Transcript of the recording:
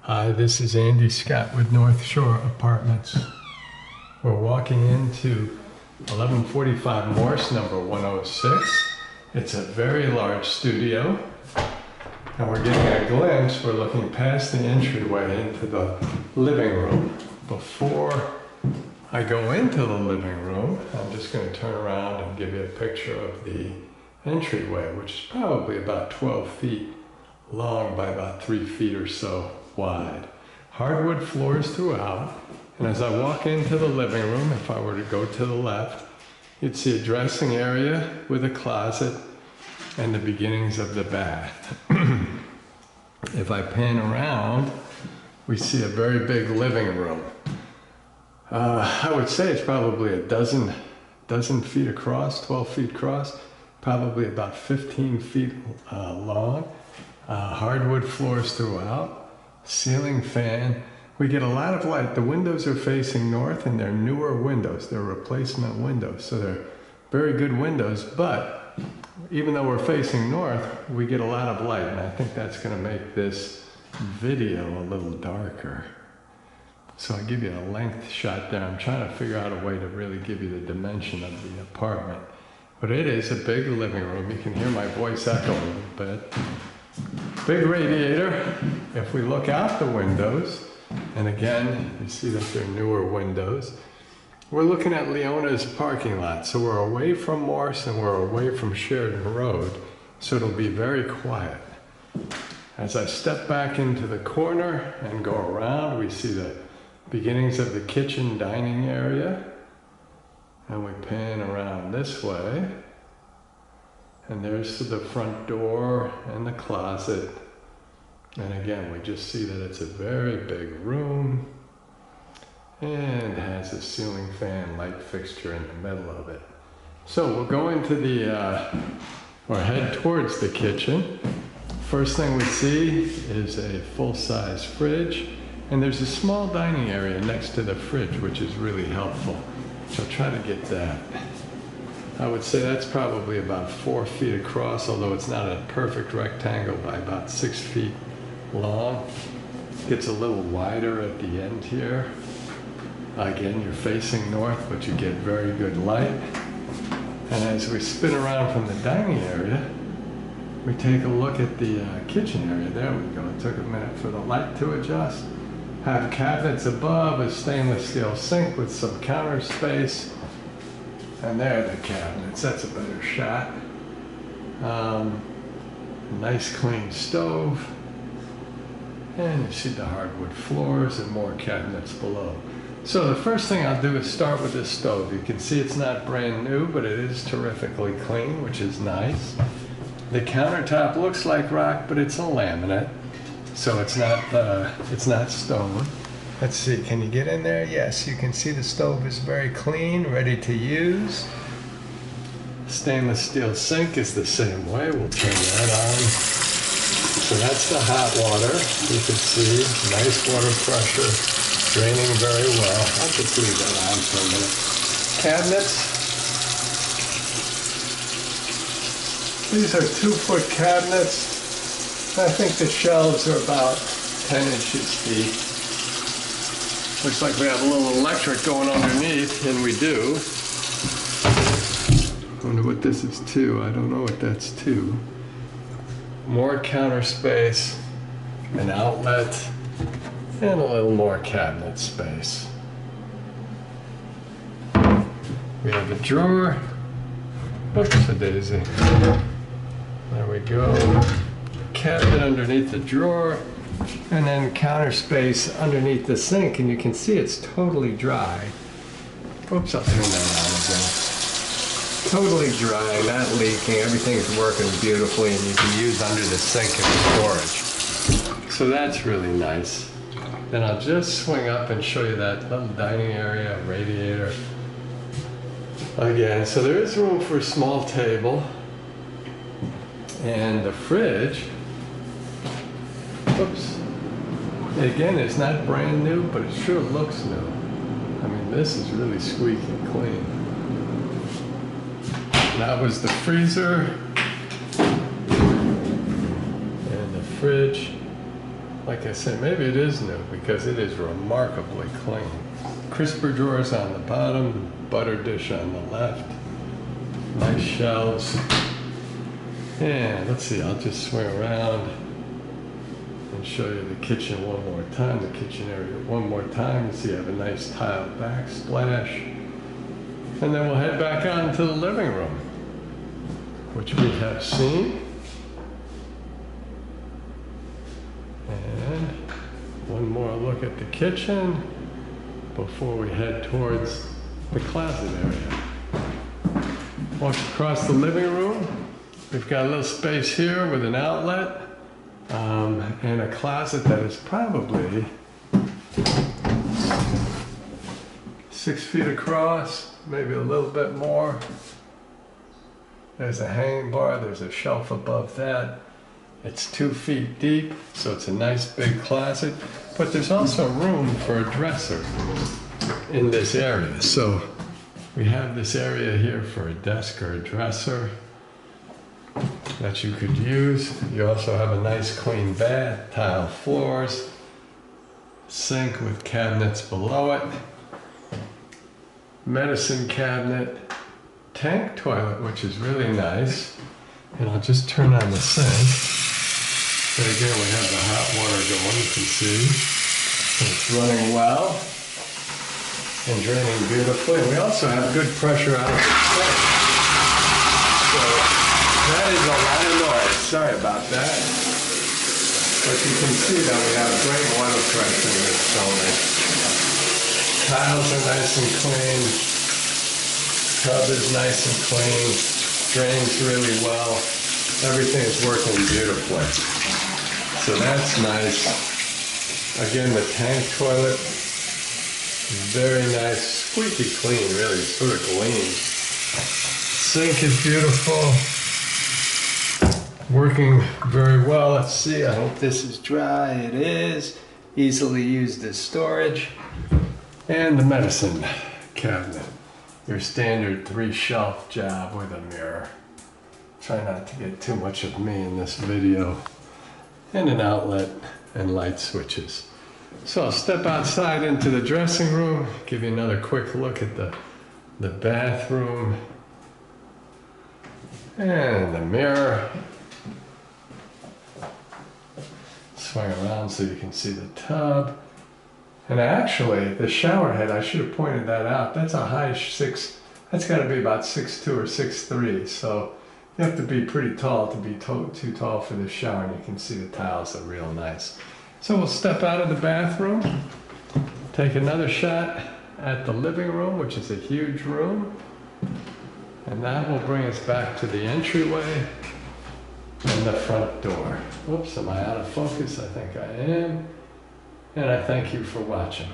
Hi, this is Andy Scott with North Shore Apartments. We're walking into 1145 Morse, number 106. It's a very large studio, and we're getting a glimpse. We're looking past the entryway into the living room. Before I go into the living room, I'm just going to turn around and give you a picture of the entryway, which is probably about 12 feet long by about 3 feet or so wide. Hardwood floors throughout, and as I walk into the living room, if I were to go to the left, you'd see a dressing area with a closet and the beginnings of the bath. If I pan around, we see a very big living room. I would say it's probably a dozen feet across, 12 feet across, probably about 15 feet long. Hardwood floors throughout. Ceiling fan. We get a lot of light. The windows are facing north, and they're newer windows. They're replacement windows, so they're very good windows, but even though we're facing north, we get a lot of light, and I think that's going to make this video a little darker. So I give you a length shot there. I'm trying to figure out a way to really give you the dimension of the apartment. But it is a big living room. You can hear my voice echoing a bit. Big radiator. If we look out the windows, and again, you see that they're newer windows, we're looking at Leona's parking lot. So we're away from Morse and we're away from Sheridan Road, so it'll be very quiet. As I step back into the corner and go around, we see the beginnings of the kitchen dining area, and we pan around this way. And there's the front door and the closet. And again, we just see that it's a very big room and has a ceiling fan light fixture in the middle of it. So we'll go into or head towards the kitchen. First thing we see is a full-size fridge, and there's a small dining area next to the fridge, which is really helpful. So I'll try to get that. I would say that's probably about 4 feet across, although it's not a perfect rectangle, by about 6 feet long. It gets a little wider at the end here. Again, you're facing north, but you get very good light. And as we spin around from the dining area, we take a look at the kitchen area. There we go. It took a minute for the light to adjust. Have cabinets above, a stainless steel sink with some counter space. And there are the cabinets. That's a better shot. Nice clean stove. And you see the hardwood floors and more cabinets below. So the first thing I'll do is start with this stove. You can see it's not brand new, but it is terrifically clean, which is nice. The countertop looks like rock, but it's a laminate, so it's not stone. Let's see, can you get in there? Yes, you can see the stove is very clean, ready to use. Stainless steel sink is the same way. We'll turn that on. So that's the hot water. You can see nice water pressure, draining very well. I'll just leave that on for a minute. Cabinets. These are 2-foot cabinets. I think the shelves are about 10 inches deep. Looks like we have a little electric going underneath, and we do. I wonder what this is to. I don't know what that's to. More counter space, an outlet, and a little more cabinet space. We have a drawer. Oops, a daisy. There we go. Cabinet underneath the drawer. And then counter space underneath the sink, and you can see it's totally dry. Oops, I'll turn that on again. Totally dry, not leaking, everything's working beautifully, and you can use under the sink in storage. So that's really nice. Then I'll just swing up and show you that little dining area, radiator. Again, so there is room for a small table. And the fridge, oops. Again, it's not brand new, but it sure looks new. I mean, this is really squeaky clean. That was the freezer and the fridge. like I said, maybe it is new because it is remarkably clean. Crisper drawers on the bottom, butter dish on the left, nice shelves. And let's see, I'll just swing around and show you the kitchen one more time, the kitchen area one more time. You see I have a nice tile backsplash. And then we'll head back out into the living room, which we have seen. And one more look at the kitchen before we head towards the closet area. Walk across the living room. We've got a little space here with an outlet and a closet that is probably 6 feet across, maybe a little bit more. There's a hanging bar, there's a shelf above that. It's 2 feet deep, so it's a nice big closet, but there's also room for a dresser in this area. So we have this area here for a desk or a dresser that you could use. You also have a nice clean bath, tile floors, sink with cabinets below it, medicine cabinet, tank toilet, which is really nice. And I'll just turn on the sink. So again, we have the hot water going, you can see. So it's running well and draining beautifully. And we also have good pressure out of the sink. So that is a lot of noise. Sorry about that. But you can see that we have great water pressure in this building. Tiles are nice and clean. Tub is nice and clean. Drains really well. Everything is working beautifully. So that's nice. Again, the tank toilet, very nice, squeaky clean, really, sort of gleams. Sink is beautiful, working very well. Let's see, I hope this is dry. It is. Easily used as storage. And the medicine cabinet, your standard 3-shelf job with a mirror. Try not to get too much of me in this video. And an outlet and light switches. So I'll step outside into the dressing room, give you another quick look at the bathroom and the mirror. Swing around so you can see the tub. And actually, the shower head, I should have pointed that out. That's a high 6, that's got to be about 6'2" or 6'3". So you have to be pretty tall to be too tall for the shower, and you can see the tiles are real nice. So we'll step out of the bathroom, take another shot at the living room, which is a huge room. And that will bring us back to the entryway and the front door. Whoops, am I out of focus? I think I am. And I thank you for watching.